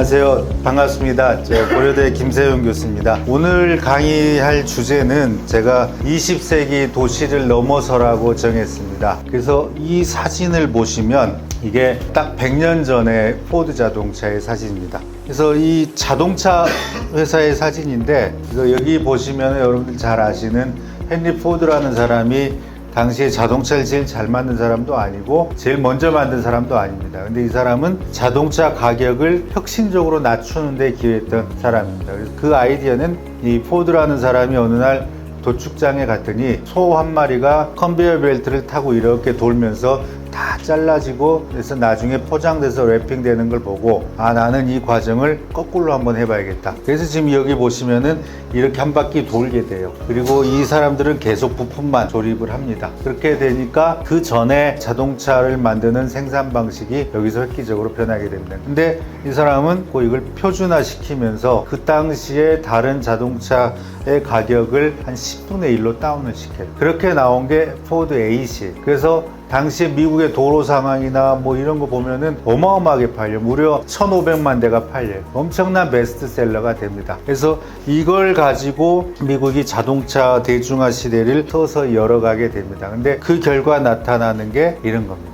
안녕하세요. 반갑습니다. 제가 고려대 김세용 교수입니다. 오늘 강의할 주제는 제가 20세기 도시를 넘어서라고 정했습니다. 그래서 이 사진을 보시면 이게 딱 100년 전에 포드 자동차의 사진입니다. 그래서 이 자동차 회사의 사진인데 여기 보시면 여러분들 잘 아시는 헨리 포드라는 사람이 당시에 자동차를 제일 잘 만든 사람도 아니고 제일 먼저 만든 사람도 아닙니다. 근데 이 사람은 자동차 가격을 혁신적으로 낮추는 데 기여했던 사람입니다. 그래서 그 아이디어는 이 포드라는 사람이 어느 날 도축장에 갔더니 소 한 마리가 컨베이어 벨트를 타고 이렇게 돌면서 다 잘라지고 그래서 나중에 포장돼서 랩핑되는 걸 보고 나는 이 과정을 거꾸로 한번 해봐야겠다. 그래서 지금 여기 보시면은 이렇게 한 바퀴 돌게 돼요. 그리고 이 사람들은 계속 부품만 조립을 합니다. 그렇게 되니까 그 전에 자동차를 만드는 생산 방식이 여기서 획기적으로 변하게 됩니다. 근데 이 사람은 이걸 표준화 시키면서 그 당시에 다른 자동차의 가격을 한 10분의 1로 다운을 시켜요. 그렇게 나온 게 포드 AC. 그래서 당시에 미국의 도로 상황이나 뭐 이런 거 보면은 어마어마하게 팔려. 무려 1,500만 대가 팔려요. 엄청난 베스트셀러가 됩니다. 그래서 이걸 가지고 미국이 자동차 대중화 시대를 서서히 열어가게 됩니다. 근데 그 결과 나타나는 게 이런 겁니다.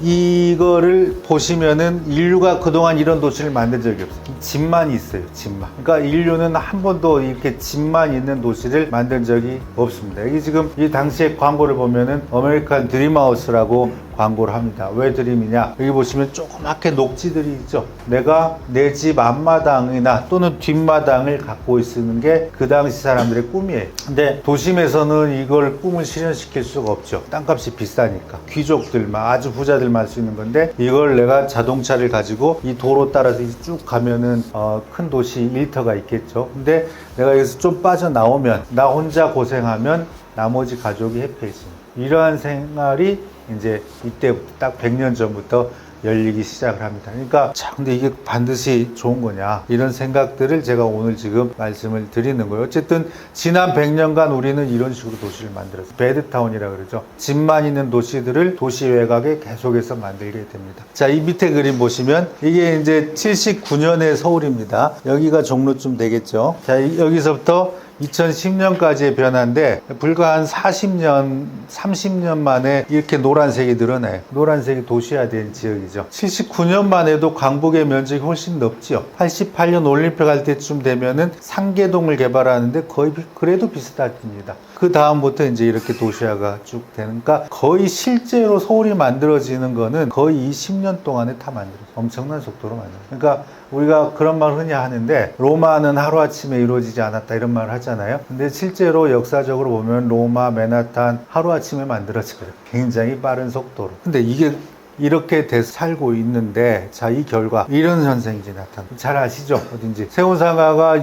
이거를 보시면은 인류가 그동안 이런 도시를 만든 적이 없어요. 집만 있어요. 집만. 그러니까 인류는 한 번도 이렇게 집만 있는 도시를 만든 적이 없습니다. 이게 지금 이 당시의 광고를 보면은 아메리칸 드림하우스라고 광고를 합니다. 왜 드림이냐? 여기 보시면 조그맣게 녹지들이 있죠. 내가 내 집 앞마당이나 또는 뒷마당을 갖고 있는 게 그 당시 사람들의 꿈이에요. 근데 도심에서는 이걸 꿈을 실현시킬 수가 없죠. 땅값이 비싸니까. 귀족들만, 아주 부자들만 할 수 있는 건데 이걸 내가 자동차를 가지고 이 도로 따라서 쭉 가면은 큰 도시 일터가 있겠죠. 근데 내가 여기서 좀 빠져나오면 나 혼자 고생하면 나머지 가족이 해피해집니다. 이러한 생활이 이제 이때 딱 100년 전부터 열리기 시작을 합니다. 그러니까 근데 이게 반드시 좋은 거냐 이런 생각들을 제가 오늘 지금 말씀을 드리는 거예요. 어쨌든 지난 100년간 우리는 이런 식으로 도시를 만들었어요. 배드타운이라 그러죠. 집만 있는 도시들을 도시 외곽에 계속해서 만들게 됩니다. 자, 이 밑에 그림 보시면 이게 이제 79년의 서울입니다. 여기가 종로쯤 되겠죠. 자, 여기서부터 2010년까지의 변화인데 불과 한 40년, 30년 만에 이렇게 노란색이 늘어나요. 노란색이 도시화된 지역이죠. 79년만 해도 강북의 면적이 훨씬 넓죠. 88년 올림픽 할 때쯤 되면은 상계동을 개발하는데 거의 그래도 비슷합니다. 그 다음부터 이제 이렇게 도시화가 쭉 되니까 거의 실제로 서울이 만들어지는 거는 거의 20년 동안에 다 만들어져요. 엄청난 속도로 만들어요. 그러니까 우리가 그런 말 흔히 하는데 로마는 하루아침에 이루어지지 않았다 이런 말을 하잖아요. 근데 실제로 역사적으로 보면 로마, 맨하탄 하루아침에 만들어져요. 굉장히 빠른 속도로. 근데 이게 이렇게 돼서 살고 있는데 자, 이 결과 이런 현상이 이제 나타납니다. 잘 아시죠? 어딘지 세운상가가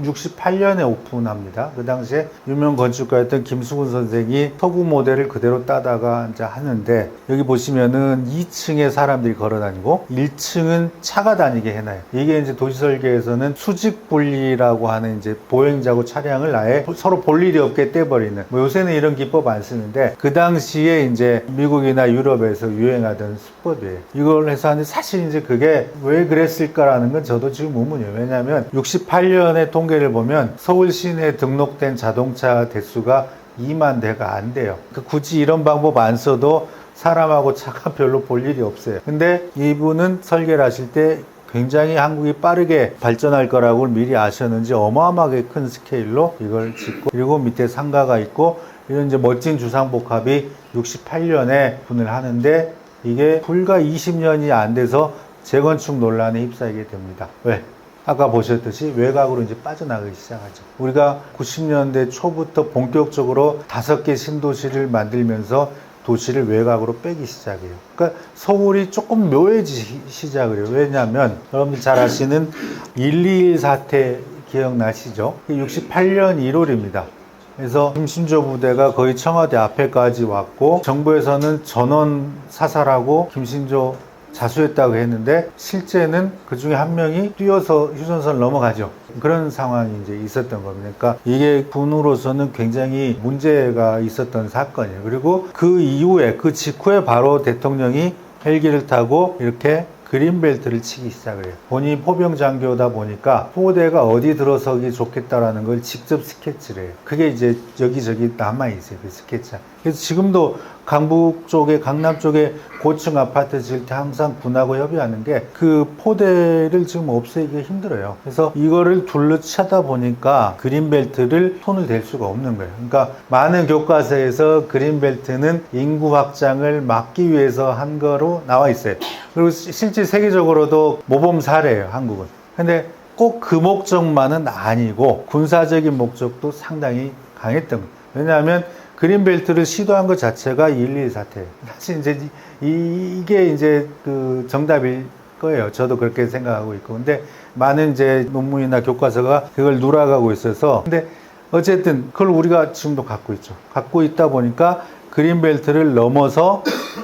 68년에 오픈합니다. 그 당시에 유명 건축가였던 김수근 선생이 서구 모델을 그대로 따다가 이제 하는데 여기 보시면은 2층에 사람들이 걸어 다니고 1층은 차가 다니게 해놔요. 이게 이제 도시 설계에서는 수직 분리라고 하는 이제 보행자고 차량을 아예 서로 볼 일이 없게 떼버리는 요새는 이런 기법 안 쓰는데 그 당시에 이제 미국이나 유럽에서 유행하던 수법이에요. 이걸 해서 하는데 사실 이제 그게 왜 그랬을까라는 건 저도 지금 의문이에요. 왜냐하면 68년의 통계를 보면 서울 시내에 등록된 자동차 대수가 2만 대가 안 돼요. 굳이 이런 방법 안 써도 사람하고 차가 별로 볼 일이 없어요. 근데 이분은 설계를 하실 때 굉장히 한국이 빠르게 발전할 거라고 미리 아셨는지 어마어마하게 큰 스케일로 이걸 짓고 그리고 밑에 상가가 있고 이런 이제 멋진 주상복합이 68년에 분을 하는데 이게 불과 20년이 안 돼서 재건축 논란에 휩싸이게 됩니다. 왜? 아까 보셨듯이 외곽으로 이제 빠져나가기 시작하죠. 우리가 90년대 초부터 본격적으로 5개 신도시를 만들면서 도시를 외곽으로 빼기 시작해요. 그러니까 서울이 조금 묘해지기 시작을 해요. 왜냐하면 여러분들 잘 아시는 121 사태 기억나시죠? 68년 1월입니다. 그래서 김신조 부대가 거의 청와대 앞에까지 왔고 정부에서는 전원 사살하고 김신조 자수했다고 했는데 실제는 그 중에 한 명이 뛰어서 휴전선을 넘어가죠. 그런 상황이 이제 있었던 겁니다. 그러니까 이게 군으로서는 굉장히 문제가 있었던 사건이에요. 그리고 그 이후에 그 직후에 바로 대통령이 헬기를 타고 이렇게 그린벨트를 치기 시작을 해요. 본인이 포병장교다 보니까 포대가 어디 들어서기 좋겠다라는 걸 직접 스케치를 해요. 그게 이제 여기저기 남아있어요. 그 스케치. 그래서 지금도 강북 쪽에, 강남 쪽에 고층 아파트 지을 때 항상 군하고 협의하는 게 그 포대를 지금 없애기가 힘들어요. 그래서 이거를 둘러차다 보니까 그린벨트를 손을 댈 수가 없는 거예요. 그러니까 많은 교과서에서 그린벨트는 인구 확장을 막기 위해서 한 거로 나와 있어요. 그리고 실제 세계적으로도 모범 사례예요, 한국은. 근데 꼭 그 목적만은 아니고 군사적인 목적도 상당히 강했던 거예요. 왜냐하면 그린벨트를 시도한 것 자체가 1.12 사태예요. 사실 이제 이게 이제 그 정답일 거예요. 저도 그렇게 생각하고 있고. 근데 많은 이제 논문이나 교과서가 그걸 누락하고 있어서. 근데 어쨌든 그걸 우리가 지금도 갖고 있죠. 갖고 있다 보니까 그린벨트를 넘어서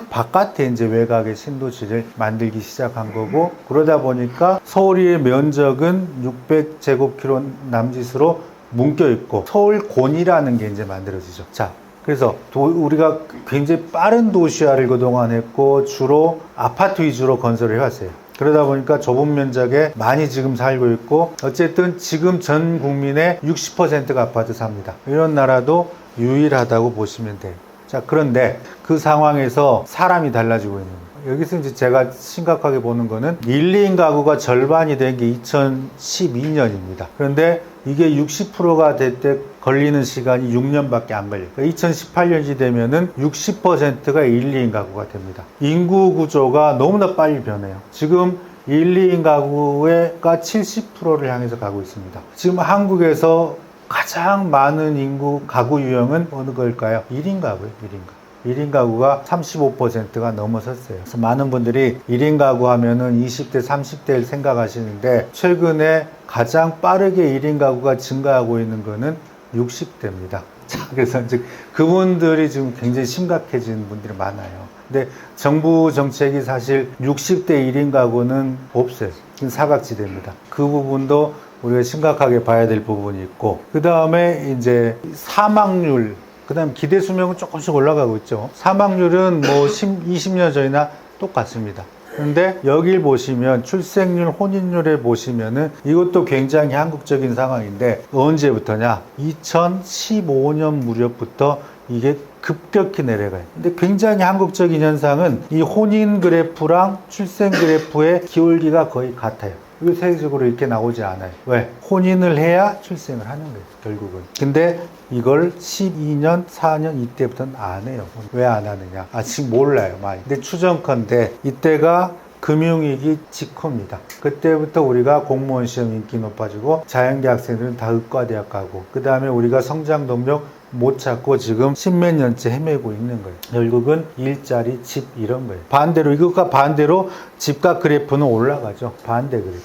바깥에 이제 외곽의 신도시를 만들기 시작한 거고, 그러다 보니까 서울의 면적은 600제곱킬로 남짓으로 묶여 있고 서울곤이라는 게 이제 만들어지죠. 자, 그래서 우리가 굉장히 빠른 도시화를 그동안 했고 주로 아파트 위주로 건설을 해왔어요. 그러다 보니까 좁은 면적에 많이 지금 살고 있고, 어쨌든 지금 전 국민의 60%가 아파트 삽니다. 이런 나라도 유일하다고 보시면 돼요. 자, 그런데 그 상황에서 사람이 달라지고 있는 거예요. 여기서 이제 제가 심각하게 보는 거는 1, 2인 가구가 절반이 된 게 2012년입니다. 그런데 이게 60%가 될 때 걸리는 시간이 6년밖에 안 걸려요. 2018년이 되면은 60%가 1, 2인 가구가 됩니다. 인구 구조가 너무나 빨리 변해요. 지금 1, 2인 가구가 70%를 향해서 가고 있습니다. 지금 한국에서 가장 많은 인구 가구 유형은 어느 걸까요? 1인 가구예요, 1인 가구. 1인 가구가 35%가 넘어섰어요. 그래서 많은 분들이 1인 가구 하면은 20대, 30대를 생각하시는데, 최근에 가장 빠르게 1인 가구가 증가하고 있는 거는 60대입니다. 자, 그래서 즉 그분들이 지금 굉장히 심각해진 분들이 많아요. 근데 정부 정책이 사실 60대 1인 가구는 없어요. 사각지대입니다. 그 부분도 우리가 심각하게 봐야 될 부분이 있고, 그 다음에 이제 사망률, 그 다음 기대 수명은 조금씩 올라가고 있죠. 사망률은 뭐 20년 전이나 똑같습니다. 그런데 여길 보시면 출생률, 혼인율에 보시면은 이것도 굉장히 한국적인 상황인데, 언제부터냐? 2015년 무렵부터 이게 급격히 내려가요. 근데 굉장히 한국적인 현상은 이 혼인 그래프랑 출생 그래프의 기울기가 거의 같아요. 이거 세계적으로 이렇게 나오지 않아요. 왜? 혼인을 해야 출생을 하는 거예요, 결국은. 근데 이걸 12년, 4년 이때부터는 안 해요. 왜 안 하느냐? 아직 몰라요, 많이. 근데 추정컨대 이때가 금융위기 직후입니다. 그때부터 우리가 공무원 시험 인기 높아지고 자연계 학생들은 다 의과대학 가고, 그 다음에 우리가 성장 동력 못 찾고 지금 십몇 년째 헤매고 있는 거예요. 결국은 일자리, 집 이런 거예요. 반대로, 이것과 반대로 집값 그래프는 올라가죠. 반대 그래프.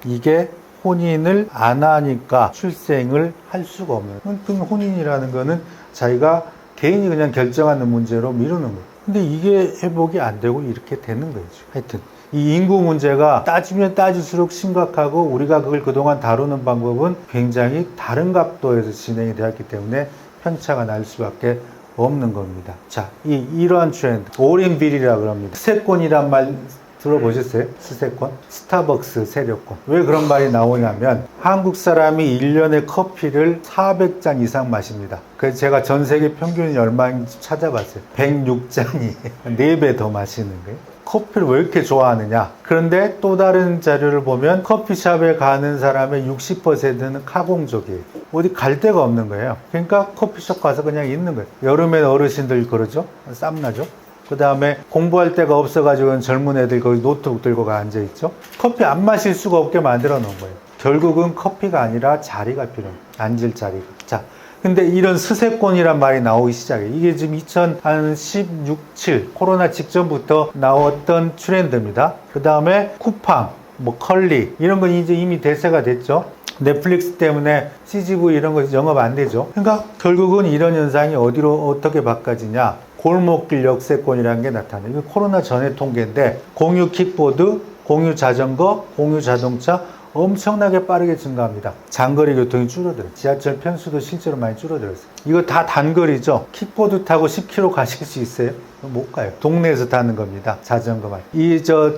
이게 혼인을 안 하니까 출생을 할 수가 없는 거예요. 혼인이라는 거는 자기가 개인이 그냥 결정하는 문제로 미루는 거예요. 근데 이게 회복이 안 되고 이렇게 되는 거죠. 하여튼 이 인구 문제가 따지면 따질수록 심각하고, 우리가 그걸 그동안 다루는 방법은 굉장히 다른 각도에서 진행이 되었기 때문에 편차가 날 수밖에 없는 겁니다. 자, 이러한 트렌드, 오린빌이라고 합니다. 스세권이란 말 들어보셨어요? 스세권? 스타벅스 세력권. 왜 그런 말이 나오냐면, 한국 사람이 1년에 커피를 400잔 이상 마십니다. 그래서 제가 전 세계 평균이 얼마인지 찾아봤어요. 106잔이에요. 4배 더 마시는 거예요. 커피를 왜 이렇게 좋아하느냐? 그런데 또 다른 자료를 보면 커피숍에 가는 사람의 60%는 카공족이에요. 어디 갈 데가 없는 거예요. 그러니까 커피숍 가서 그냥 있는 거예요. 여름엔 어르신들 그러죠? 땀나죠? 그 다음에 공부할 데가 없어가지고 젊은 애들 거기 노트북 들고 앉아있죠? 커피 안 마실 수가 없게 만들어 놓은 거예요. 결국은 커피가 아니라 자리가 필요해요. 앉을 자리가. 자, 근데 이런 스세권이란 말이 나오기 시작해요. 이게 지금 2016, 7 코로나 직전부터 나왔던 트렌드입니다. 그 다음에 쿠팡, 뭐 컬리 이런 건 이제 이미 대세가 됐죠. 넷플릭스 때문에 CGV 이런 거 영업 안 되죠. 그러니까 결국은 이런 현상이 어디로 어떻게 바꿔지냐? 골목길 역세권이라는 게 나타나요. 이거 코로나 전의 통계인데, 공유 킥보드, 공유 자전거, 공유 자동차 엄청나게 빠르게 증가합니다. 장거리 교통이 줄어들어요. 지하철 편수도 실제로 많이 줄어들었어요. 이거 다 단거리죠. 킥보드 타고 10km 가실 수 있어요? 못 가요. 동네에서 타는 겁니다. 자전거만.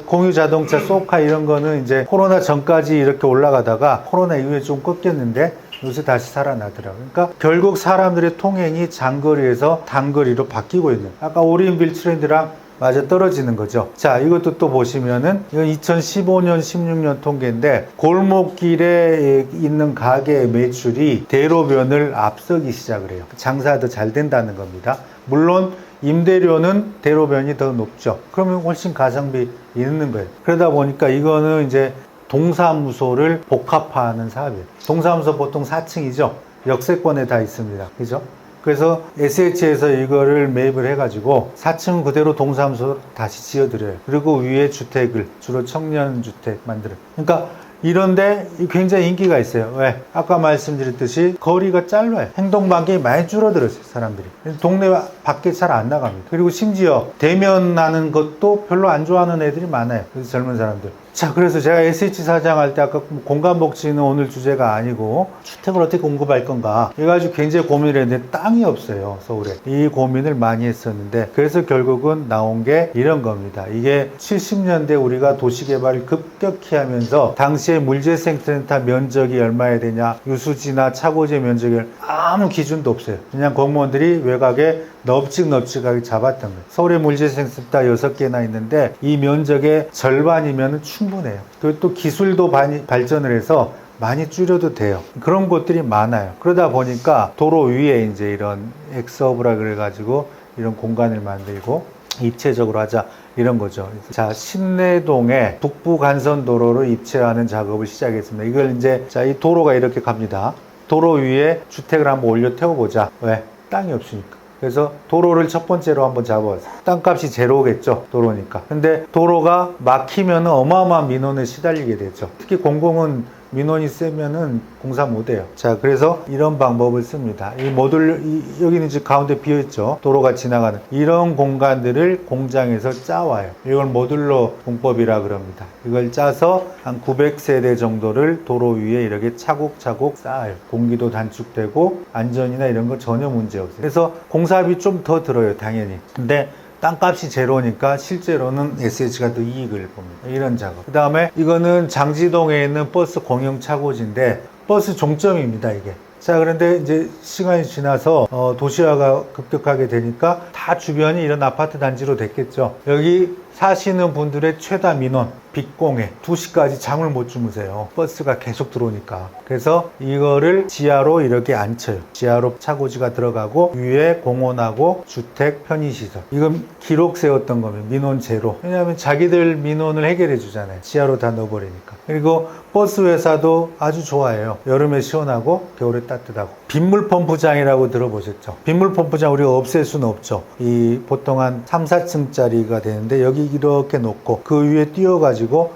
공유 자동차, 소카 이런 거는 이제 코로나 전까지 이렇게 올라가다가 코로나 이후에 좀 꺾였는데 요새 다시 살아나더라고요. 그러니까 결국 사람들의 통행이 장거리에서 단거리로 바뀌고 있는, 아까 오리인빌 트렌드랑 맞아 떨어지는 거죠. 자, 이것도 또 보시면은 이건 2015년 16년 통계인데 골목길에 있는 가게의 매출이 대로변을 앞서기 시작을 해요. 장사도 잘 된다는 겁니다. 물론 임대료는 대로변이 더 높죠. 그러면 훨씬 가성비 있는 거예요. 그러다 보니까 이거는 이제 동사무소를 복합화하는 사업이에요. 동사무소 보통 4층이죠. 역세권에 다 있습니다. 그죠? 그래서 SH에서 이거를 매입을 해가지고 4층 그대로 동사무소 다시 지어드려요. 그리고 위에 주택을, 주로 청년주택 만들어요. 그러니까 이런데 굉장히 인기가 있어요. 왜? 아까 말씀드렸듯이 거리가 짧아요. 행동반경이 많이 줄어들었어요, 사람들이. 동네 밖에 잘 안 나갑니다. 그리고 심지어 대면하는 것도 별로 안 좋아하는 애들이 많아요. 그래서 젊은 사람들. 자, 그래서 제가 SH 사장 할 때 아까 공간복지는 오늘 주제가 아니고 주택을 어떻게 공급할 건가 해가지고 굉장히 고민을 했는데 땅이 없어요, 서울에. 이 고민을 많이 했었는데 그래서 결국은 나온 게 이런 겁니다. 이게 70년대 우리가 도시개발을 급격히 하면서 당시에 물재생센터 면적이 얼마야 되냐, 유수지나 차고지 면적이 아무 기준도 없어요. 그냥 공무원들이 외곽에 넙직넙직하게 잡았던 거예요. 서울에 물재생센터 6개나 있는데 이 면적의 절반이면 충분해요. 그리고 또 기술도 많이 발전을 해서 많이 줄여도 돼요. 그런 곳들이 많아요. 그러다 보니까 도로 위에 이제 이런 엑스허브라 그래가지고 이런 공간을 만들고 입체적으로 하자 이런 거죠. 자, 신내동에 북부간선도로를 입체하는 작업을 시작했습니다. 이걸 이제 자, 이 도로가 이렇게 갑니다. 도로 위에 주택을 한번 올려 태워보자. 왜? 땅이 없으니까. 그래서 도로를 첫 번째로 한번 잡아봤어요. 땅값이 제로겠죠, 도로니까. 근데 도로가 막히면 어마어마한 민원에 시달리게 되죠. 특히 공공은 민원이 세면은 공사 못해요. 자, 그래서 이런 방법을 씁니다. 이 모듈, 여기는 이제 가운데 비어있죠. 도로가 지나가는 이런 공간들을 공장에서 짜와요. 이걸 모듈러 공법이라 그럽니다. 이걸 짜서 한 900세대 정도를 도로 위에 이렇게 차곡차곡 쌓아요. 공기도 단축되고 안전이나 이런 거 전혀 문제 없어요. 그래서 공사비 좀 더 들어요, 당연히. 근데 땅값이 제로니까 실제로는 SH가 더 이익을 봅니다. 이런 작업. 그 다음에 이거는 장지동에 있는 버스 공영 차고지인데 버스 종점입니다, 이게. 자, 그런데 이제 시간이 지나서 도시화가 급격하게 되니까 다 주변이 이런 아파트 단지로 됐겠죠. 여기 사시는 분들의 최다 민원, 빚공해, 2시까지 잠을 못 주무세요. 버스가 계속 들어오니까. 그래서 이거를 지하로 이렇게 앉혀요. 지하로 차고지가 들어가고 위에 공원하고 주택, 편의시설. 이건 기록 세웠던 거면 민원 제로. 왜냐하면 자기들 민원을 해결해 주잖아요. 지하로 다 넣어버리니까. 그리고 버스 회사도 아주 좋아해요. 여름에 시원하고 겨울에 따뜻하고. 빗물 펌프장이라고 들어보셨죠? 빗물 펌프장 우리가 없앨 수는 없죠. 이 보통 한 3, 4층짜리가 되는데 여기 이렇게 놓고 그 위에 띄워가지고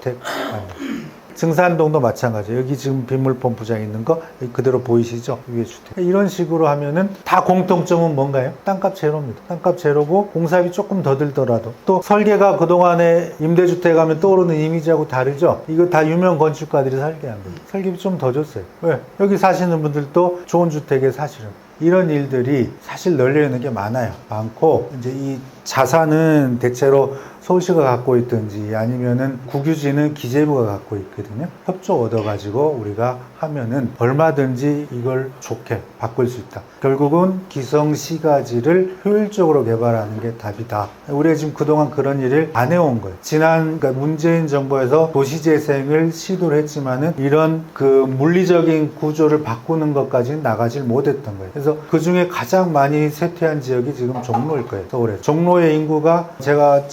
증산동도 마찬가지예요. 여기 지금 빗물 펌프장 있는 거 그대로 보이시죠? 위에 주택. 이런 식으로 하면은 다 공통점은 뭔가요? 땅값 제로입니다. 땅값 제로고 공사비 조금 더 들더라도 또 설계가 그동안에 임대주택 하면 떠오르는 이미지하고 다르죠? 이거 다 유명 건축가들이 설계한 거예요. 설계비 좀 더 줬어요. 왜? 여기 사시는 분들도 좋은 주택에 사시는 이런 일들이 사실 널려 있는 게 많고 이제 이 자산은 대체로 서울시가 갖고 있든지 아니면은 국유지는 기재부가 갖고 있거든요. 협조 얻어가지고 우리가 하면은 얼마든지 이걸 좋게 바꿀 수 있다. 결국은 기성시가지를 효율적으로 개발하는 게 답이다. 우리가 지금 그동안 그런 일을 안 해온 거예요. 그러니까 문재인 정부에서 도시재생을 시도를 했지만은 이런 그 물리적인 구조를 바꾸는 것까지는 나가질 못했던 거예요. 그래서 그 중에 가장 많이 쇠퇴한 지역이 지금 종로일 거예요. 서울에. 종로의 인구가 제가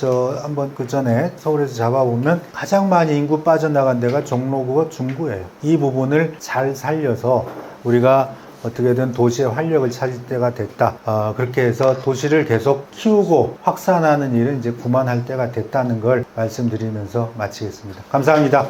한번 그 전에 서울에서 잡아보면 가장 많이 인구 빠져나간 데가 종로구와 중구예요. 이 부분을 잘 살려서 우리가 어떻게든 도시의 활력을 찾을 때가 됐다. 그렇게 해서 도시를 계속 키우고 확산하는 일은 이제 그만할 때가 됐다는 걸 말씀드리면서 마치겠습니다. 감사합니다.